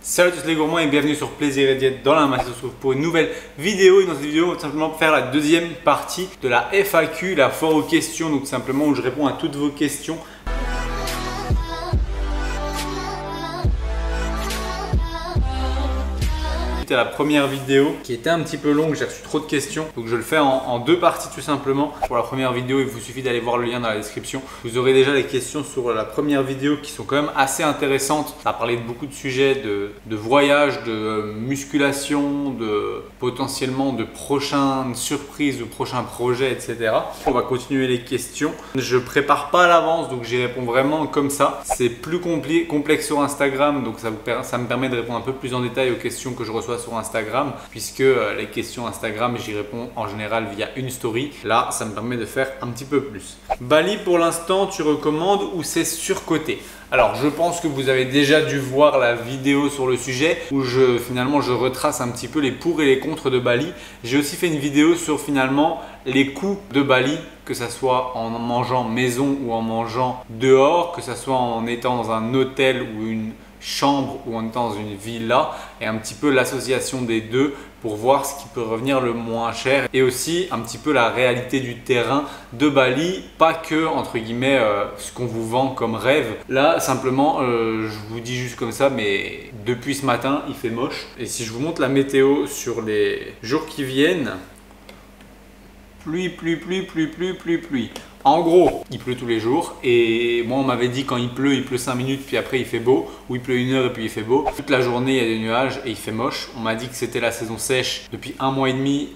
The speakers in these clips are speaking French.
Salut à tous les gourmands et bienvenue sur Plaisir et Diète dans la masse. On se retrouve pour une nouvelle vidéo. Et dans cette vidéo, on va simplement faire la deuxième partie de la FAQ, la foire aux questions. Donc simplement où je réponds à toutes vos questions. À la première vidéo qui était un petit peu longue, j'ai reçu trop de questions, donc je le fais en deux parties tout simplement. Pour la première vidéo, il vous suffit d'aller voir le lien dans la description. Vous aurez déjà les questions sur la première vidéo qui sont quand même assez intéressantes. Ça a parlé de beaucoup de sujets, de voyage, de musculation, de potentiellement de prochaines surprises ou prochains projets, etc. On va continuer les questions. Je prépare pas à l'avance, donc j'y réponds vraiment comme ça. C'est plus complexe sur Instagram, donc ça me permet de répondre un peu plus en détail aux questions que je reçois sur Instagram, puisque les questions Instagram, j'y réponds en général via une story. Là, ça me permet de faire un petit peu plus. Bali, pour l'instant, tu recommandes ou c'est surcoté? Alors, je pense que vous avez déjà dû voir la vidéo sur le sujet où finalement je retrace un petit peu les pour et les contre de Bali. J'ai aussi fait une vidéo sur finalement les coûts de Bali, que ce soit en mangeant maison ou en mangeant dehors, que ce soit en étant dans un hôtel ou une chambre ou en étant dans une villa, et un petit peu l'association des deux pour voir ce qui peut revenir le moins cher, et aussi un petit peu la réalité du terrain de Bali, pas que entre guillemets ce qu'on vous vend comme rêve. Là simplement je vous dis juste comme ça, mais depuis ce matin il fait moche, et si je vous montre la météo sur les jours qui viennent, pluie. En gros, il pleut tous les jours, et moi on m'avait dit quand il pleut 5 minutes puis après il fait beau, ou il pleut 1 heure et puis il fait beau. Toute la journée il y a des nuages et il fait moche. On m'a dit que c'était la saison sèche. Depuis 1 mois et demi,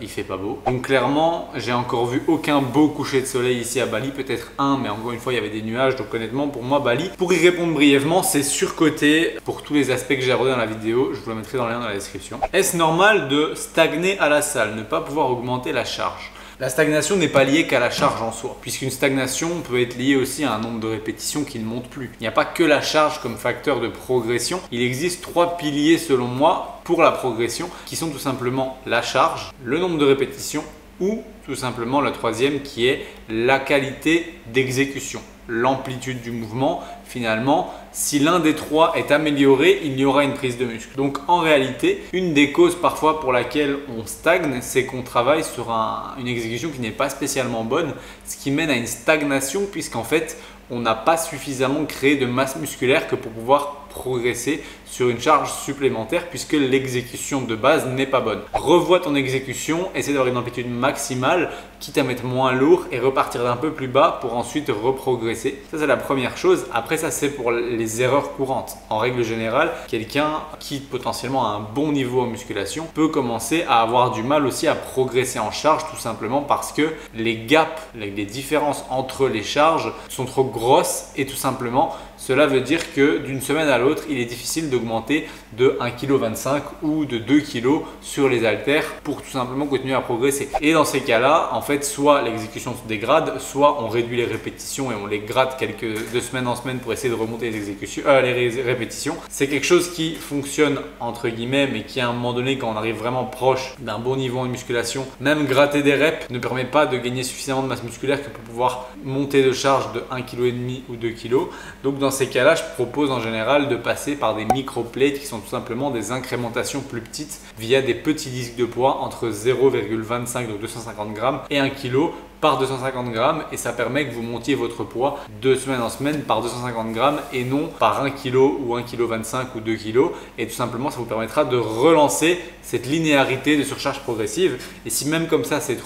il fait pas beau. Donc clairement, j'ai encore vu aucun beau coucher de soleil ici à Bali, peut-être un, mais encore une fois il y avait des nuages. Donc honnêtement pour moi Bali, pour y répondre brièvement, c'est surcoté pour tous les aspects que j'ai abordés dans la vidéo. Je vous la mettrai dans le lien dans la description. Est-ce normal de stagner à la salle, ne pas pouvoir augmenter la charge? La stagnation n'est pas liée qu'à la charge en soi, puisqu'une stagnation peut être liée aussi à un nombre de répétitions qui ne monte plus. Il n'y a pas que la charge comme facteur de progression. Il existe 3 piliers selon moi pour la progression, qui sont tout simplement la charge, le nombre de répétitions ou tout simplement le troisième qui est la qualité d'exécution, l'amplitude du mouvement. Finalement, si l'un des trois est amélioré, il y aura une prise de muscle. Donc en réalité, une des causes parfois pour laquelle on stagne, c'est qu'on travaille sur une exécution qui n'est pas spécialement bonne, ce qui mène à une stagnation, puisqu'en fait, on n'a pas suffisamment créé de masse musculaire que pour pouvoir progresser sur une charge supplémentaire, puisque l'exécution de base n'est pas bonne. Revois ton exécution, essaie d'avoir une amplitude maximale, quitte à mettre moins lourd et repartir d'un peu plus bas pour ensuite reprogresser. Ça c'est la première chose. Après ça c'est pour les erreurs courantes. En règle générale, quelqu'un qui potentiellement a un bon niveau en musculation peut commencer à avoir du mal aussi à progresser en charge, tout simplement parce que les gaps, les différences entre les charges sont trop grosses, et tout simplement cela veut dire que d'une semaine à l'autre, il est difficile d'augmenter de 1,25 kg ou de 2 kg sur les haltères pour tout simplement continuer à progresser. Et dans ces cas-là, en fait, soit l'exécution se dégrade, soit on réduit les répétitions et on les gratte de semaine en semaine pour essayer de remonter les répétitions. C'est quelque chose qui fonctionne entre guillemets, mais qui à un moment donné, quand on arrive vraiment proche d'un bon niveau en musculation, même gratter des reps ne permet pas de gagner suffisamment de masse musculaire que pour pouvoir monter de charge de 1,5 kg ou 2 kg. Donc dans ces cas-là, je propose en général de passer par des micro-plates qui sont tout simplement des incrémentations plus petites via des petits disques de poids entre 0,25, donc 250 grammes, et 1 kg par 250 grammes, et ça permet que vous montiez votre poids de semaine en semaine par 250 grammes et non par 1 kg ou 1,25 kg ou 2 kg, et tout simplement ça vous permettra de relancer cette linéarité de surcharge progressive. Et si même comme ça c'est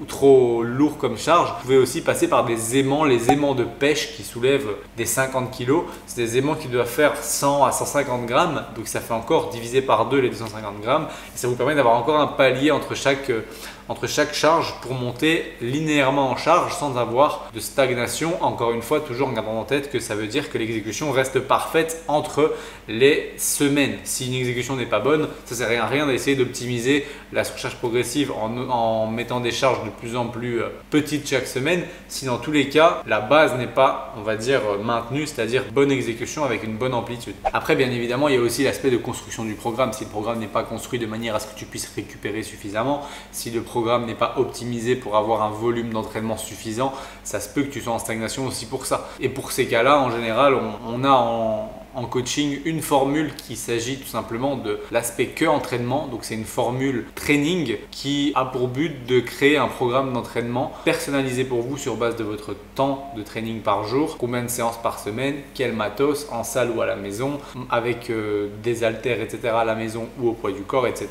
trop lourd comme charge, vous pouvez aussi passer par des aimants, les aimants de pêche qui soulèvent des 50 kg. C'est des aimants qui doivent faire 100 à 150 grammes, donc ça fait encore divisé par 2 les 250 grammes, et ça vous permet d'avoir encore un palier entre chaque charge pour monter linéairement en charge sans avoir de stagnation. Encore une fois, toujours en gardant en tête que ça veut dire que l'exécution reste parfaite entre les semaines. Si une exécution n'est pas bonne, ça sert à rien d'essayer d'optimiser la surcharge progressive en mettant des charges de plus en plus petites chaque semaine, si dans tous les cas la base n'est pas, on va dire, maintenue, c'est-à-dire bonne exécution avec une bonne amplitude. Après, bien évidemment, il y a aussi l'aspect de construction du programme. Si le programme n'est pas construit de manière à ce que tu puisses récupérer suffisamment, si le programme n'est pas optimisé pour avoir un volume d'entraînement suffisant, ça se peut que tu sois en stagnation aussi pour ça. Et pour ces cas-là, en général, on a en coaching une formule qui s'agit tout simplement de l'aspect que entraînement. Donc c'est une formule training qui a pour but de créer un programme d'entraînement personnalisé pour vous sur base de votre temps de training par jour, combien de séances par semaine, quel matos, en salle ou à la maison, avec des haltères, etc. à la maison ou au poids du corps, etc.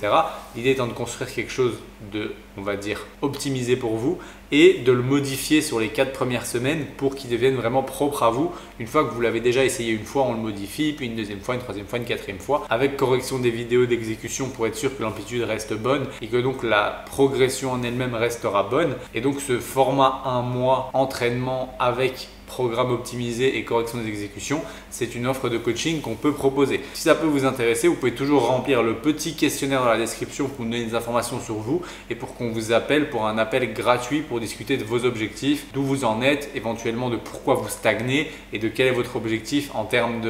L'idée étant de construire quelque chose de, on va dire, optimisé pour vous et de le modifier sur les 4 premières semaines pour qu'il devienne vraiment propre à vous. Une fois que vous l'avez déjà essayé une fois, on le modifie, puis une deuxième fois, une troisième fois, une quatrième fois, avec correction des vidéos d'exécution pour être sûr que l'amplitude reste bonne et que donc la progression en elle-même restera bonne. Et donc ce format 1 mois entraînement avec programme optimisé et correction des exécutions, c'est une offre de coaching qu'on peut proposer. Si ça peut vous intéresser, vous pouvez toujours remplir le petit questionnaire dans la description pour nous donner des informations sur vous et pour qu'on vous appelle pour un appel gratuit pour discuter de vos objectifs, d'où vous en êtes, éventuellement de pourquoi vous stagnez et de quel est votre objectif en termes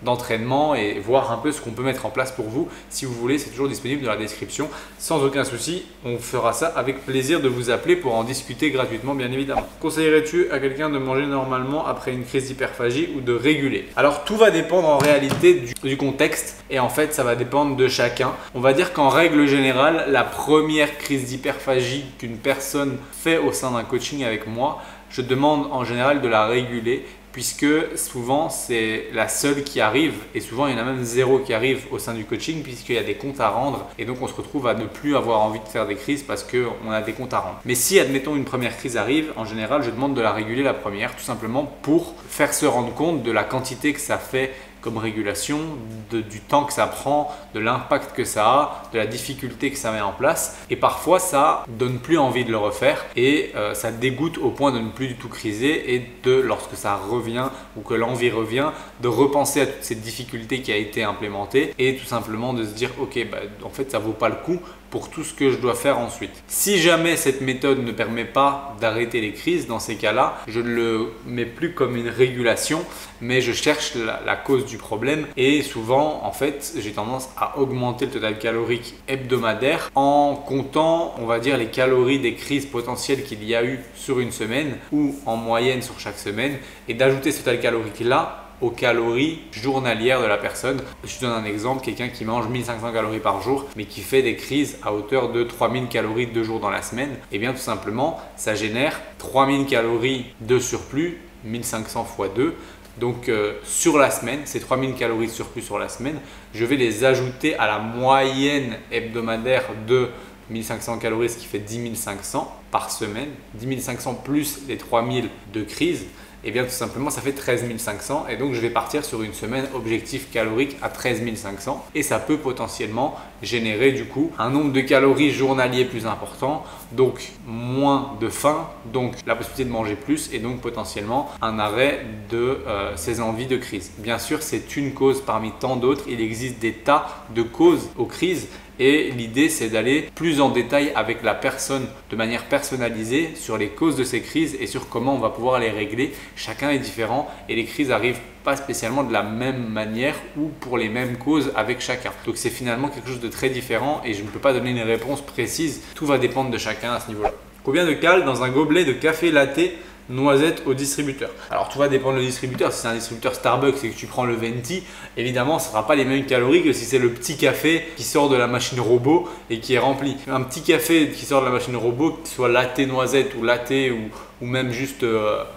d'entraînement et voir un peu ce qu'on peut mettre en place pour vous. Si vous voulez, c'est toujours disponible dans la description sans aucun souci. On fera ça avec plaisir de vous appeler pour en discuter gratuitement, bien évidemment. Conseillerais-tu à quelqu'un de manger normalement après une crise d'hyperphagie ou de réguler? Alors tout va dépendre en réalité du contexte et en fait ça va dépendre de chacun. On va dire qu'en règle générale, la première crise d'hyperphagie qu'une personne fait au sein d'un coaching avec moi, je demande en général de la réguler, puisque souvent c'est la seule qui arrive et souvent il y en a même 0 qui arrive au sein du coaching puisqu'il y a des comptes à rendre et donc on se retrouve à ne plus avoir envie de faire des crises parce qu'on a des comptes à rendre. Mais si admettons une première crise arrive, en général je demande de la réguler la première tout simplement pour faire se rendre compte de la quantité que ça fait comme régulation, du temps que ça prend, de l'impact que ça a, de la difficulté que ça met en place. Et parfois, ça donne plus envie de le refaire et ça dégoûte au point de ne plus du tout criser et de, lorsque ça revient ou que l'envie revient, de repenser à toute cette difficulté qui a été implémentée et tout simplement de se dire ok, en fait, ça vaut pas le coup pour tout ce que je dois faire ensuite. Si jamais cette méthode ne permet pas d'arrêter les crises, dans ces cas-là, je ne le mets plus comme une régulation, mais je cherche la cause du problème et souvent, en fait, j'ai tendance à augmenter le total calorique hebdomadaire en comptant, on va dire, les calories des crises potentielles qu'il y a eu sur une semaine ou en moyenne sur chaque semaine et d'ajouter ce total calorique-là aux calories journalières de la personne. Je donne un exemple, quelqu'un qui mange 1500 calories par jour mais qui fait des crises à hauteur de 3000 calories 2 jours dans la semaine, et bien tout simplement ça génère 3000 calories de surplus, 1500 x 2. Donc sur la semaine, ces 3000 calories de surplus sur la semaine, je vais les ajouter à la moyenne hebdomadaire de 1500 calories, ce qui fait 10 500 par semaine. 10 500 plus les 3000 de crise, et bien tout simplement ça fait 13 500 et donc je vais partir sur une semaine objectif calorique à 13 500 et ça peut potentiellement générer du coup un nombre de calories journalier plus important, donc moins de faim, donc la possibilité de manger plus et donc potentiellement un arrêt de ces envies de crise. Bien sûr, c'est une cause parmi tant d'autres, il existe des tas de causes aux crises. Et l'idée, c'est d'aller plus en détail avec la personne de manière personnalisée sur les causes de ces crises et sur comment on va pouvoir les régler. Chacun est différent et les crises arrivent pas spécialement de la même manière ou pour les mêmes causes avec chacun. Donc c'est finalement quelque chose de très différent et je ne peux pas donner une réponse précise. Tout va dépendre de chacun à ce niveau-là. Combien de calories dans un gobelet de café latte noisette au distributeur? Alors tout va dépendre du distributeur. Si c'est un distributeur Starbucks et que tu prends le venti, évidemment ce ne sera pas les mêmes calories que si c'est le petit café qui sort de la machine robot et qui est rempli. Un petit café qui sort de la machine robot, qu'il soit latte noisette ou latte ou même juste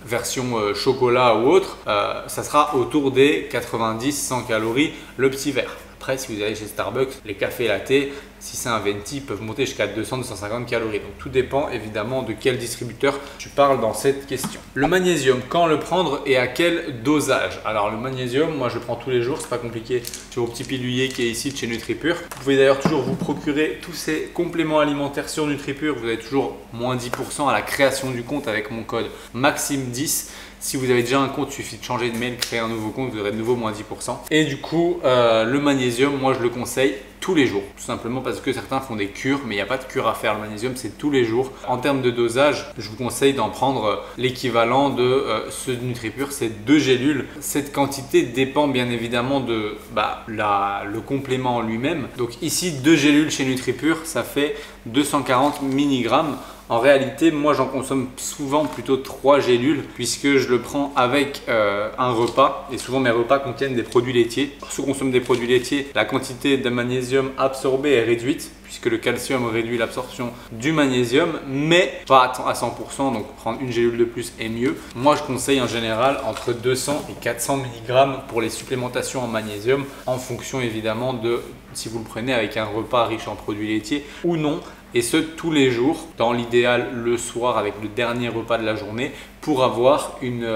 version chocolat ou autre, ça sera autour des 90-100 calories le petit verre. Après, si vous allez chez Starbucks, les cafés latte, si c'est un venti, peuvent monter jusqu'à 200-250 calories. Donc tout dépend évidemment de quel distributeur tu parles dans cette question. Le magnésium, quand le prendre et à quel dosage? Alors le magnésium, moi je le prends tous les jours, c'est pas compliqué. Sur vos petits piluliers qui est ici de chez NutriPure. Vous pouvez d'ailleurs toujours vous procurer tous ces compléments alimentaires sur NutriPure. Vous avez toujours moins 10% à la création du compte avec mon code Maxime10. Si vous avez déjà un compte, il suffit de changer de mail, créer un nouveau compte, vous aurez de nouveau moins 10%. Et du coup, le magnésium, moi je le conseille tous les jours. Tout simplement parce que certains font des cures, mais il n'y a pas de cure à faire. Le magnésium, c'est tous les jours. En termes de dosage, je vous conseille d'en prendre l'équivalent de ce NutriPure, c'est 2 gélules. Cette quantité dépend bien évidemment de le complément en lui-même. Donc ici, 2 gélules chez NutriPure, ça fait 240 mg. En réalité, moi j'en consomme souvent plutôt 3 gélules puisque je le prends avec un repas et souvent mes repas contiennent des produits laitiers. Pour ceux qui consomment des produits laitiers, la quantité de magnésium absorbée est réduite puisque le calcium réduit l'absorption du magnésium, mais pas à 100%, donc prendre une gélule de plus est mieux. Moi je conseille en général entre 200 et 400 mg pour les supplémentations en magnésium en fonction évidemment de si vous le prenez avec un repas riche en produits laitiers ou non. Et ce tous les jours, dans l'idéal le soir avec le dernier repas de la journée pour avoir une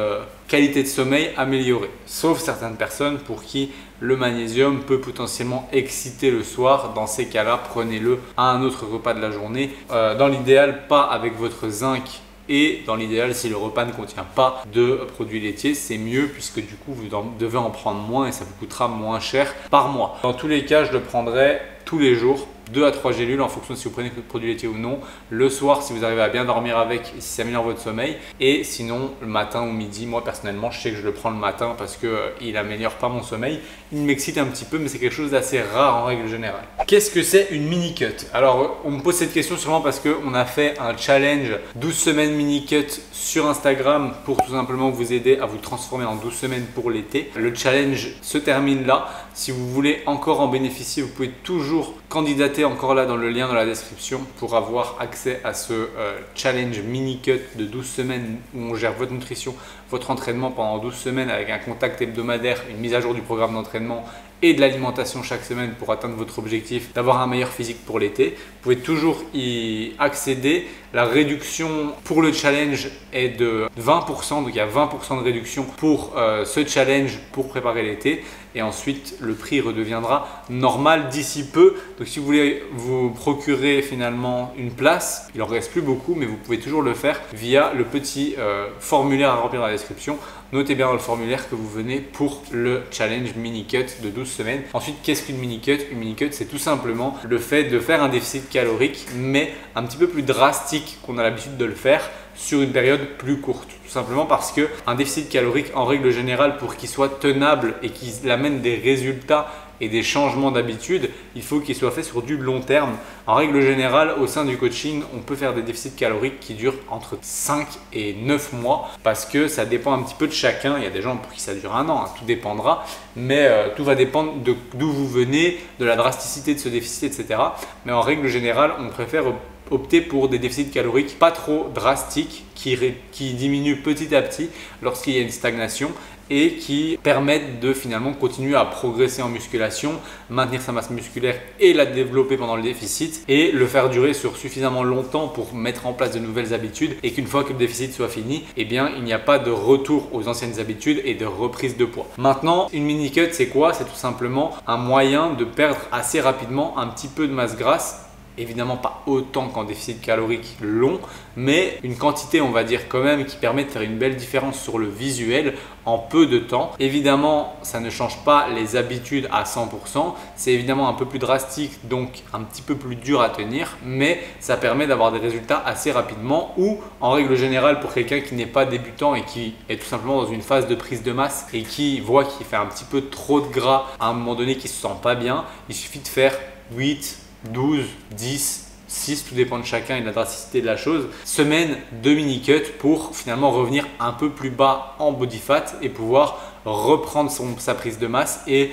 qualité de sommeil améliorée. Sauf certaines personnes pour qui le magnésium peut potentiellement exciter le soir. Dans ces cas-là, prenez-le à un autre repas de la journée. Dans l'idéal, pas avec votre zinc. Et dans l'idéal, si le repas ne contient pas de produits laitiers, c'est mieux puisque du coup, vous devez en prendre moins et ça vous coûtera moins cher par mois. Dans tous les cas, je le prendrai tous les jours. 2 à 3 gélules en fonction de si vous prenez des produits laitiers ou non. Le soir, si vous arrivez à bien dormir avec et si ça améliore votre sommeil. Et sinon, le matin ou midi, moi personnellement, je sais que je le prends le matin parce qu'il n'améliore pas mon sommeil. Il m'excite un petit peu, mais c'est quelque chose d'assez rare en règle générale. Qu'est-ce que c'est une mini cut? Alors, on me pose cette question sûrement parce qu'on a fait un challenge 12 semaines mini cut sur Instagram pour tout simplement vous aider à vous transformer en 12 semaines pour l'été. Le challenge se termine là. Si vous voulez encore en bénéficier, vous pouvez toujours candidater encore là dans le lien dans la description pour avoir accès à ce challenge mini cut de 12 semaines où on gère votre nutrition, votre entraînement pendant 12 semaines avec un contact hebdomadaire, une mise à jour du programme d'entraînement et de l'alimentation chaque semaine pour atteindre votre objectif d'avoir un meilleur physique pour l'été. Vous pouvez toujours y accéder. La réduction pour le challenge est de 20%, donc il y a 20% de réduction pour ce challenge pour préparer l'été. Et ensuite, le prix redeviendra normal d'ici peu. Donc si vous voulez vous procurer finalement une place, il en reste plus beaucoup, mais vous pouvez toujours le faire via le petit formulaire à remplir dans la description. Notez bien dans le formulaire que vous venez pour le challenge mini cut de 12 semaines. Ensuite, qu'est-ce qu'une mini cut? Une mini cut, c'est tout simplement le fait de faire un déficit calorique, mais un petit peu plus drastique qu'on a l'habitude de le faire sur une période plus courte. Tout simplement parce qu'un déficit calorique, en règle générale, pour qu'il soit tenable et qu'il amène des résultats et des changements d'habitude, il faut qu'il soit fait sur du long terme. En règle générale, au sein du coaching, on peut faire des déficits caloriques qui durent entre 5 et 9 mois parce que ça dépend un petit peu de chacun. Il y a des gens pour qui ça dure un an, hein, tout dépendra, mais tout va dépendre d'où vous venez, de la drasticité de ce déficit, etc. Mais en règle générale, on préfère opter pour des déficits caloriques pas trop drastiques qui diminuent petit à petit lorsqu'il y a une stagnation et qui permettent de finalement continuer à progresser en musculation, maintenir sa masse musculaire et la développer pendant le déficit et le faire durer sur suffisamment longtemps pour mettre en place de nouvelles habitudes et qu'une fois que le déficit soit fini, eh bien il n'y a pas de retour aux anciennes habitudes et de reprise de poids. Maintenant, une mini cut, c'est quoi? C'est tout simplement un moyen de perdre assez rapidement un petit peu de masse grasse. Évidemment pas autant qu'en déficit calorique long, mais une quantité on va dire quand même qui permet de faire une belle différence sur le visuel en peu de temps. Évidemment ça ne change pas les habitudes à 100%, c'est évidemment un peu plus drastique donc un petit peu plus dur à tenir, mais ça permet d'avoir des résultats assez rapidement ou en règle générale pour quelqu'un qui n'est pas débutant et qui est tout simplement dans une phase de prise de masse et qui voit qu'il fait un petit peu trop de gras à un moment donné, qui se sent pas bien, il suffit de faire 8, 12, 10, 6, tout dépend de chacun et de la drasticité de la chose, semaine de mini cut pour finalement revenir un peu plus bas en body fat et pouvoir reprendre sa prise de masse et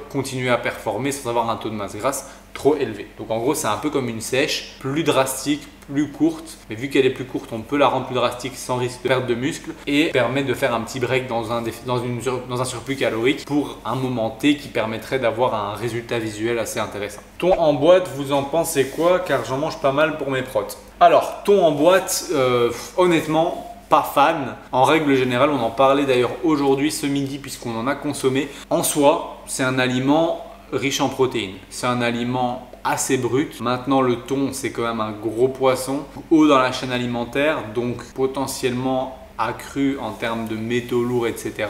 continuer à performer sans avoir un taux de masse grasse trop élevé. Donc en gros c'est un peu comme une sèche, plus drastique, plus courte, mais vu qu'elle est plus courte on peut la rendre plus drastique sans risque de perte de muscle et permet de faire un petit break dans un surplus calorique pour un moment T qui permettrait d'avoir un résultat visuel assez intéressant. Thon en boîte, vous en pensez quoi? Car j'en mange pas mal pour mes protes. Alors thon en boîte, honnêtement pas fan. En règle générale, on en parlait d'ailleurs aujourd'hui ce midi puisqu'on en a consommé. En soi, c'est un aliment riche en protéines. C'est un aliment assez brut. Maintenant, le thon, c'est quand même un gros poisson, haut dans la chaîne alimentaire, donc potentiellement accru en termes de métaux lourds, etc.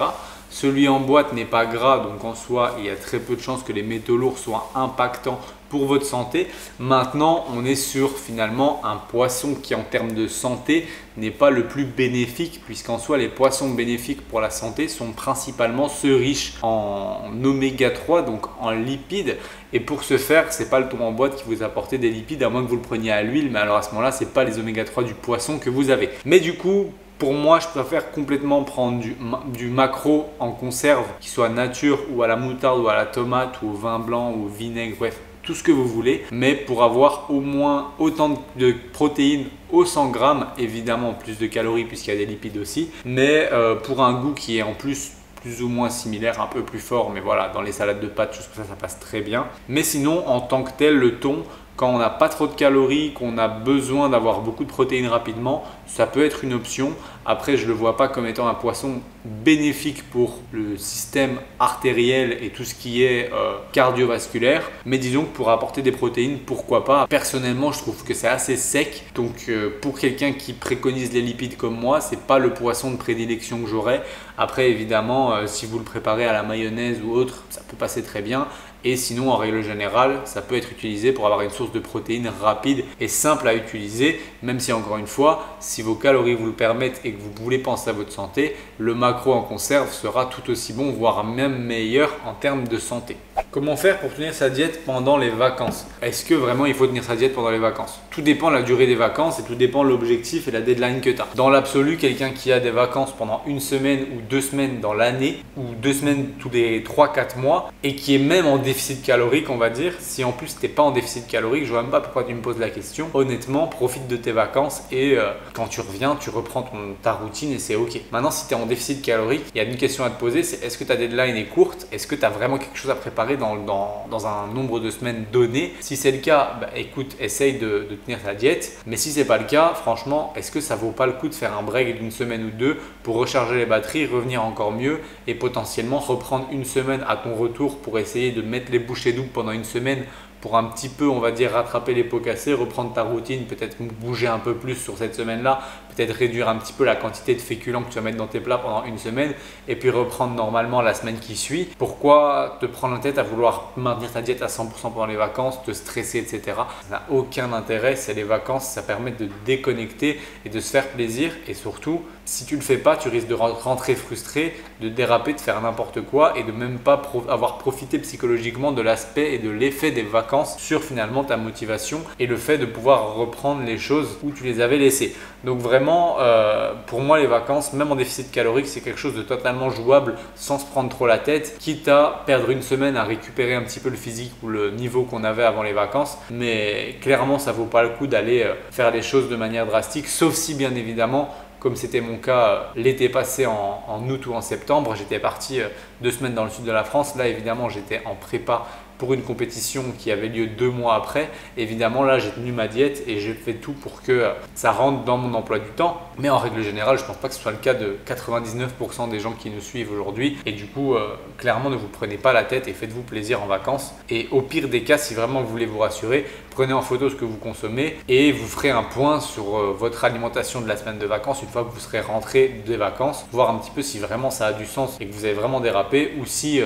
Celui en boîte n'est pas gras, donc en soi, il y a très peu de chances que les métaux lourds soient impactants pour votre santé. Maintenant, on est sur finalement un poisson qui en termes de santé n'est pas le plus bénéfique, puisqu'en soi les poissons bénéfiques pour la santé sont principalement ceux riches en oméga 3, donc en lipides. Et pour ce faire, c'est pas le thon en boîte qui vous apporte des lipides, à moins que vous le preniez à l'huile, mais alors à ce moment-là, c'est pas les oméga 3 du poisson que vous avez. Mais du coup, pour moi, je préfère complètement prendre du maquereau en conserve, qui soit nature ou à la moutarde ou à la tomate ou au vin blanc ou au vinaigre, bref, tout ce que vous voulez, mais pour avoir au moins autant de protéines au 100 grammes, évidemment plus de calories puisqu'il y a des lipides aussi, mais pour un goût qui est en plus ou moins similaire, un peu plus fort, mais voilà, dans les salades de pâtes, choses comme ça passe très bien. Mais sinon, en tant que tel, le thon, quand on n'a pas trop de calories, qu'on a besoin d'avoir beaucoup de protéines rapidement, ça peut être une option. Après, je ne le vois pas comme étant un poisson bénéfique pour le système artériel et tout ce qui est cardiovasculaire. Mais disons que pour apporter des protéines, pourquoi pas. Personnellement, je trouve que c'est assez sec. Donc, pour quelqu'un qui préconise les lipides comme moi, ce n'est pas le poisson de prédilection que j'aurais. Après, évidemment, si vous le préparez à la mayonnaise ou autre, ça peut passer très bien. Et sinon, en règle générale, ça peut être utilisé pour avoir une source de protéines rapide et simple à utiliser, même si encore une fois, si vos calories vous le permettent et que vous voulez penser à votre santé, le maquereau en conserve sera tout aussi bon, voire même meilleur en termes de santé. Comment faire pour tenir sa diète pendant les vacances? Est-ce que vraiment il faut tenir sa diète pendant les vacances? Tout dépend de la durée des vacances et tout dépend de l'objectif et la deadline que tu as. Dans l'absolu, quelqu'un qui a des vacances pendant une semaine ou 2 semaines dans l'année ou 2 semaines tous les 3-4 mois et qui est même en déficit calorique, on va dire, si en plus tu n'es pas en déficit calorique, je vois même pas pourquoi tu me poses la question. Honnêtement, profite de tes vacances et quand tu reviens, tu reprends ta routine et c'est ok. Maintenant, si tu es en déficit calorique, il y a une question à te poser, c'est est-ce que ta deadline est courte? Est-ce que tu as vraiment quelque chose à préparer dans un nombre de semaines donné? Si c'est le cas, bah, écoute, essaye de tenir ta diète. Mais si c'est pas le cas, franchement, est-ce que ça vaut pas le coup de faire un break d'une semaine ou deux pour recharger les batteries, revenir encore mieux et potentiellement reprendre une semaine à ton retour pour essayer de mettre les bouchées doubles pendant une semaine pour un petit peu, on va dire, rattraper les pots cassés, reprendre ta routine, peut-être bouger un peu plus sur cette semaine-là, peut-être réduire un petit peu la quantité de féculents que tu vas mettre dans tes plats pendant une semaine et puis reprendre normalement la semaine qui suit. Pourquoi te prendre la tête à vouloir maintenir ta diète à 100% pendant les vacances, te stresser, etc. Ça n'a aucun intérêt, c'est les vacances, ça permet de déconnecter et de se faire plaisir et surtout, si tu ne le fais pas, tu risques de rentrer frustré, de déraper, de faire n'importe quoi et de même pas avoir profité psychologiquement de l'aspect et de l'effet des vacances sur finalement ta motivation et le fait de pouvoir reprendre les choses où tu les avais laissées. Donc vraiment, pour moi, les vacances, même en déficit calorique, c'est quelque chose de totalement jouable sans se prendre trop la tête, quitte à perdre une semaine à récupérer un petit peu le physique ou le niveau qu'on avait avant les vacances. Mais clairement, ça vaut pas le coup d'aller faire les choses de manière drastique, sauf si bien évidemment, comme c'était mon cas l'été passé en août ou en septembre, j'étais parti 2 semaines dans le sud de la France. Là, évidemment, j'étais en prépa pour une compétition qui avait lieu 2 mois après. Évidemment, là, j'ai tenu ma diète et j'ai fait tout pour que ça rentre dans mon emploi du temps. Mais en règle générale, je ne pense pas que ce soit le cas de 99% des gens qui nous suivent aujourd'hui. Et du coup, clairement, ne vous prenez pas la tête et faites-vous plaisir en vacances. Et au pire des cas, si vraiment vous voulez vous rassurer, prenez en photo ce que vous consommez et vous ferez un point sur votre alimentation de la semaine de vacances une fois que vous serez rentré des vacances, voir un petit peu si vraiment ça a du sens et que vous avez vraiment dérapé ou si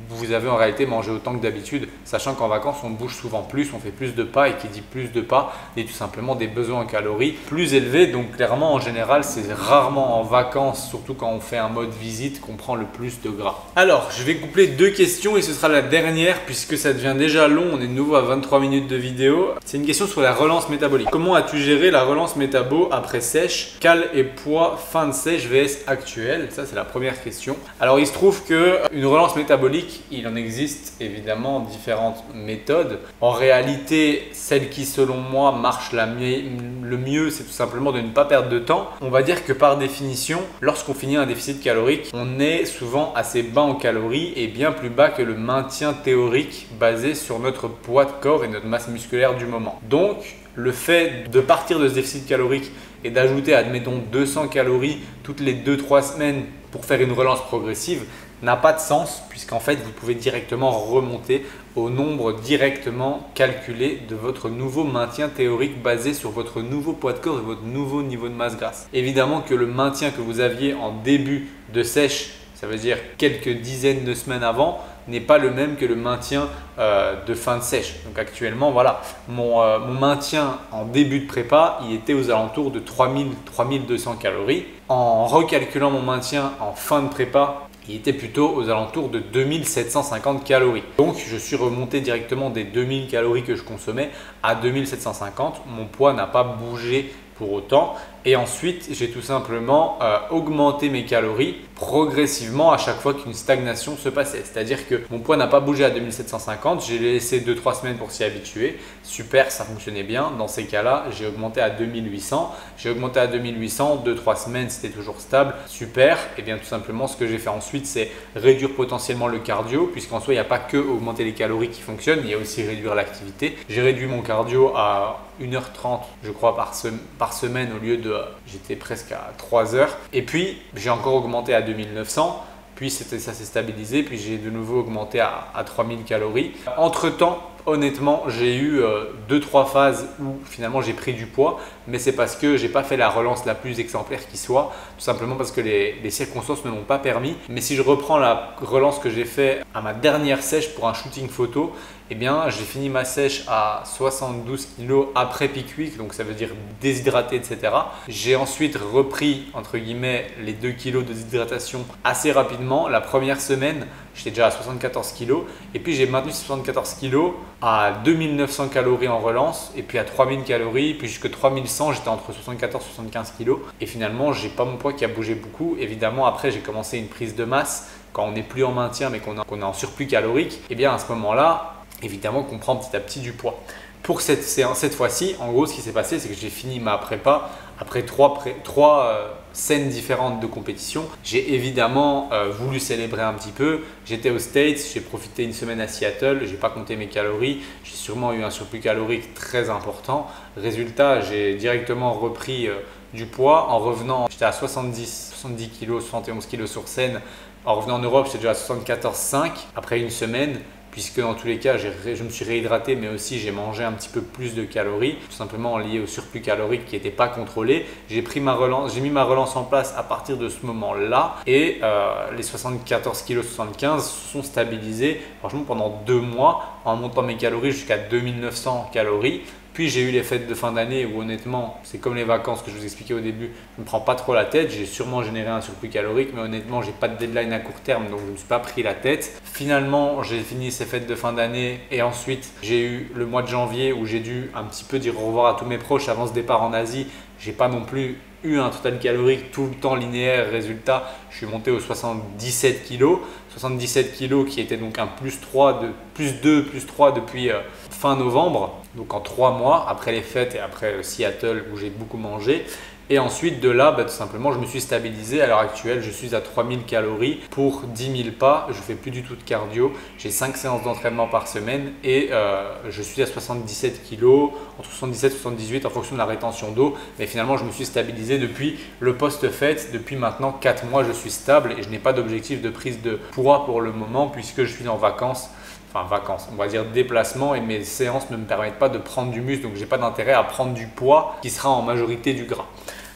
vous avez en réalité mangé autant que d'habitude, sachant qu'en vacances on bouge souvent plus, on fait plus de pas et qui dit plus de pas dit tout simplement des besoins en calories plus élevés. Donc clairement en général c'est rarement en vacances, surtout quand on fait un mode visite, qu'on prend le plus de gras. Alors je vais coupler 2 questions et ce sera la dernière puisque ça devient déjà long, on est de nouveau à 23 minutes de vidéo. C'est une question sur la relance métabolique. Comment as-tu géré la relance métabo après sèche, cale et poids fin de sèche vs actuelle? Ça c'est la première question. Alors il se trouve que une relance métabolique, il en existe évidemment différentes méthodes. En réalité, celle qui selon moi marche le mieux, c'est tout simplement de ne pas perdre de temps. On va dire que par définition, lorsqu'on finit un déficit calorique, on est souvent assez bas en calories et bien plus bas que le maintien théorique basé sur notre poids de corps et notre masse musculaire du moment. Donc, le fait de partir de ce déficit calorique et d'ajouter, admettons, 200 calories toutes les 2-3 semaines pour faire une relance progressive n'a pas de sens puisqu'en fait vous pouvez directement remonter au nombre directement calculé de votre nouveau maintien théorique basé sur votre nouveau poids de corps et votre nouveau niveau de masse grasse. Évidemment que le maintien que vous aviez en début de sèche ça veut dire quelques dizaines de semaines avant, n'est pas le même que le maintien de fin de sèche. Donc actuellement, voilà, mon maintien en début de prépa, il était aux alentours de 3200 calories. En recalculant mon maintien en fin de prépa, il était plutôt aux alentours de 2750 calories. Donc je suis remonté directement des 2000 calories que je consommais à 2750. Mon poids n'a pas bougé pour autant. Et ensuite, j'ai tout simplement augmenté mes calories progressivement à chaque fois qu'une stagnation se passait. C'est-à-dire que mon poids n'a pas bougé à 2750, j'ai laissé 2-3 semaines pour s'y habituer. Super, ça fonctionnait bien. Dans ces cas-là, j'ai augmenté à 2800. J'ai augmenté à 2800, 2-3 semaines, c'était toujours stable. Super. Et bien tout simplement, ce que j'ai fait ensuite, c'est réduire potentiellement le cardio, puisqu'en soi, il n'y a pas que augmenter les calories qui fonctionnent, il y a aussi réduire l'activité. J'ai réduit mon cardio à 1h30, je crois, par semaine au lieu de j'étais presque à 3 heures. Et puis, j'ai encore augmenté à 2900. Puis, ça s'est stabilisé. Puis, j'ai de nouveau augmenté à 3000 calories. Entre-temps, honnêtement, j'ai eu 2-3 phases où finalement j'ai pris du poids, mais c'est parce que j'ai pas fait la relance la plus exemplaire qui soit, tout simplement parce que les circonstances ne m'ont pas permis. Mais si je reprends la relance que j'ai fait à ma dernière sèche pour un shooting photo, eh bien j'ai fini ma sèche à 72 kg après peak week, donc ça veut dire déshydraté, etc. J'ai ensuite repris entre guillemets les 2 kg de déshydratation assez rapidement. La première semaine, j'étais déjà à 74 kg et puis j'ai maintenu 74 kg à 2900 calories en relance et puis à 3000 calories, puis jusqu'à 3100, j'étais entre 74 et 75 kg et finalement, j'ai pas mon poids qui a bougé beaucoup. Évidemment, après, j'ai commencé une prise de masse quand on n'est plus en maintien mais qu'on est en surplus calorique. Et bien à ce moment-là, évidemment qu'on prend petit à petit du poids. Pour cette fois-ci, en gros, ce qui s'est passé, c'est que j'ai fini ma prépa après trois scènes différentes de compétition. J'ai évidemment voulu célébrer un petit peu. J'étais aux States, j'ai profité une semaine à Seattle, j'ai pas compté mes calories. J'ai sûrement eu un surplus calorique très important. Résultat, j'ai directement repris du poids. En revenant, j'étais à 70 kg, 71 kg sur scène. En revenant en Europe, j'étais déjà à 74,5 après une semaine. Puisque dans tous les cas, je me suis réhydraté, mais aussi j'ai mangé un petit peu plus de calories, tout simplement lié au surplus calorique qui n'était pas contrôlé. J'ai mis ma relance en place à partir de ce moment-là et les 74 kg 75 sont stabilisés franchement pendant 2 mois en montant mes calories jusqu'à 2900 calories. Puis j'ai eu les fêtes de fin d'année où honnêtement, c'est comme les vacances que je vous expliquais au début, je ne me prends pas trop la tête. J'ai sûrement généré un surplus calorique, mais honnêtement, j'ai pas de deadline à court terme, donc je ne me suis pas pris la tête. Finalement, j'ai fini ces fêtes de fin d'année et ensuite, j'ai eu le mois de janvier où j'ai dû un petit peu dire au revoir à tous mes proches avant ce départ en Asie. J'ai pas non plus eu un total calorique tout le temps linéaire. Résultat, je suis monté aux 77 kg. 77 kg qui était donc un plus 2, plus 3 depuis fin novembre. Donc en 3 mois après les fêtes et après Seattle où j'ai beaucoup mangé. Et ensuite de là, tout simplement, je me suis stabilisé. À l'heure actuelle, je suis à 3000 calories pour 10 000 pas. Je ne fais plus du tout de cardio. J'ai 5 séances d'entraînement par semaine et je suis à 77 kg, entre 77 et 78 en fonction de la rétention d'eau. Mais finalement, je me suis stabilisé depuis le post-fête. Depuis maintenant 4 mois, je suis stable et je n'ai pas d'objectif de prise de poids pour le moment puisque je suis en vacances. Enfin vacances, on va dire déplacement et mes séances ne me permettent pas de prendre du muscle, donc j'ai pas d'intérêt à prendre du poids qui sera en majorité du gras.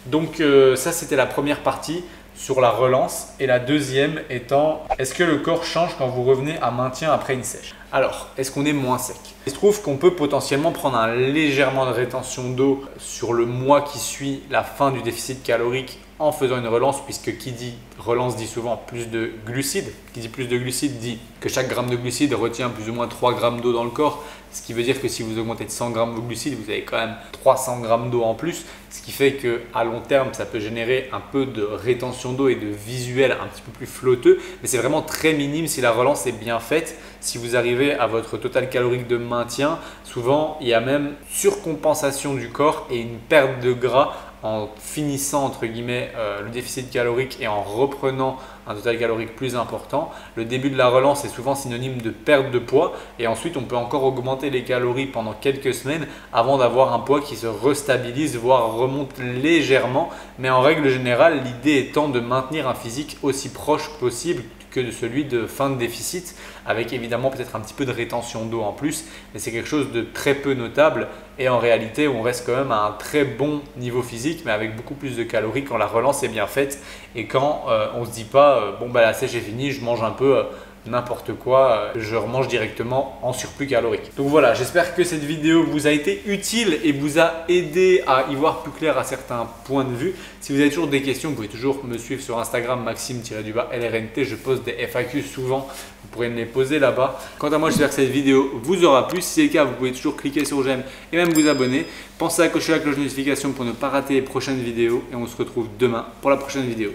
Donc ça c'était la première partie sur la relance et la deuxième étant est-ce que le corps change quand vous revenez à maintien après une sèche? Alors, est-ce qu'on est moins sec? Il se trouve qu'on peut potentiellement prendre un légèrement de rétention d'eau sur le mois qui suit la fin du déficit calorique en faisant une relance, puisque qui dit relance dit souvent plus de glucides. Qui dit plus de glucides dit que chaque gramme de glucides retient plus ou moins 3 grammes d'eau dans le corps. Ce qui veut dire que si vous augmentez de 100 grammes de glucides, vous avez quand même 300 grammes d'eau en plus. Ce qui fait qu'à long terme, ça peut générer un peu de rétention d'eau et de visuel un petit peu plus flotteux. Mais c'est vraiment très minime si la relance est bien faite. Si vous arrivez à votre total calorique de maintien, souvent il y a même surcompensation du corps et une perte de gras en finissant entre guillemets le déficit calorique et en reprenant un total calorique plus important. Le début de la relance est souvent synonyme de perte de poids et ensuite on peut encore augmenter les calories pendant quelques semaines avant d'avoir un poids qui se restabilise voire remonte légèrement, mais en règle générale l'idée étant de maintenir un physique aussi proche possible que de celui de fin de déficit, avec évidemment peut-être un petit peu de rétention d'eau en plus, mais c'est quelque chose de très peu notable et en réalité on reste quand même à un très bon niveau physique, mais avec beaucoup plus de calories quand la relance est bien faite et quand on ne se dit pas bon bah la sèche est finie, je mange un peu n'importe quoi, je remange directement en surplus calorique. Donc voilà, j'espère que cette vidéo vous a été utile et vous a aidé à y voir plus clair à certains points de vue. Si vous avez toujours des questions, vous pouvez toujours me suivre sur Instagram maxime-lrnt, je pose des FAQ souvent, vous pourrez me les poser là-bas. Quant à moi, j'espère que cette vidéo vous aura plu. Si c'est le cas, vous pouvez toujours cliquer sur j'aime et même vous abonner. Pensez à cocher la cloche de notification pour ne pas rater les prochaines vidéos et on se retrouve demain pour la prochaine vidéo.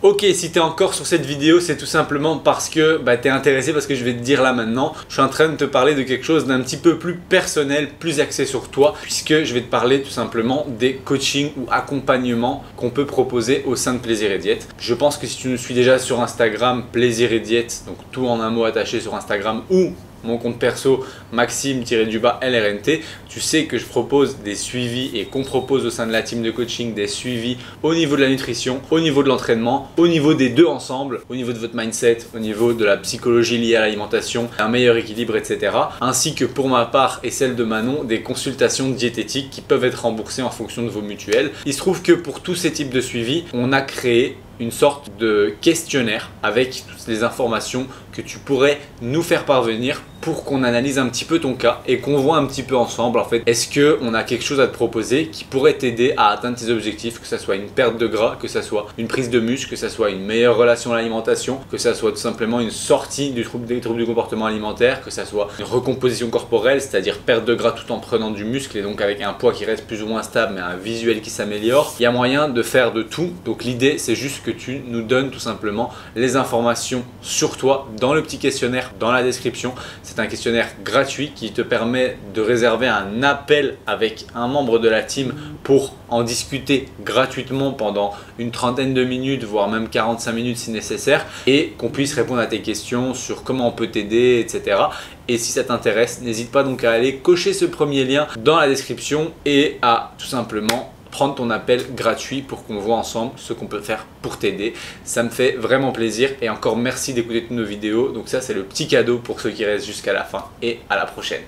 Ok, si tu es encore sur cette vidéo, c'est tout simplement parce que tu es intéressé parce que je vais te dire là maintenant. Je suis en train de te parler de quelque chose d'un petit peu plus personnel, plus axé sur toi, puisque je vais te parler tout simplement des coachings ou accompagnements qu'on peut proposer au sein de Plaisir et Diète. Je pense que si tu nous suis déjà sur Instagram, Plaisir et Diète, donc tout en un mot attaché sur Instagram, ou mon compte perso maxime-lrnt, tu sais que je propose des suivis et qu'on propose au sein de la team de coaching des suivis au niveau de la nutrition, au niveau de l'entraînement, au niveau des deux ensemble, au niveau de votre mindset, au niveau de la psychologie liée à l'alimentation, un meilleur équilibre, etc. Ainsi que pour ma part et celle de Manon, des consultations diététiques qui peuvent être remboursées en fonction de vos mutuelles. Il se trouve que pour tous ces types de suivis, on a créé une sorte de questionnaire avec toutes les informations que tu pourrais nous faire parvenir pour qu'on analyse un petit peu ton cas et qu'on voit un petit peu ensemble en fait, est-ce qu'on a quelque chose à te proposer qui pourrait t'aider à atteindre tes objectifs, que ce soit une perte de gras, que ce soit une prise de muscle, que ce soit une meilleure relation à l'alimentation, que ce soit tout simplement une sortie des troubles du comportement alimentaire, que ce soit une recomposition corporelle, c'est-à-dire perte de gras tout en prenant du muscle et donc avec un poids qui reste plus ou moins stable mais un visuel qui s'améliore. Il y a moyen de faire de tout, donc l'idée c'est juste que tu nous donnes tout simplement les informations sur toi dans le petit questionnaire dans la description. C'est un questionnaire gratuit qui te permet de réserver un appel avec un membre de la team pour en discuter gratuitement pendant une trentaine de minutes, voire même 45 minutes si nécessaire, et qu'on puisse répondre à tes questions sur comment on peut t'aider, etc. Et si ça t'intéresse, n'hésite pas donc à aller cocher ce premier lien dans la description et à tout simplement prendre ton appel gratuit pour qu'on voit ensemble ce qu'on peut faire pour t'aider. Ça me fait vraiment plaisir et encore merci d'écouter toutes nos vidéos. Donc ça, c'est le petit cadeau pour ceux qui restent jusqu'à la fin et à la prochaine.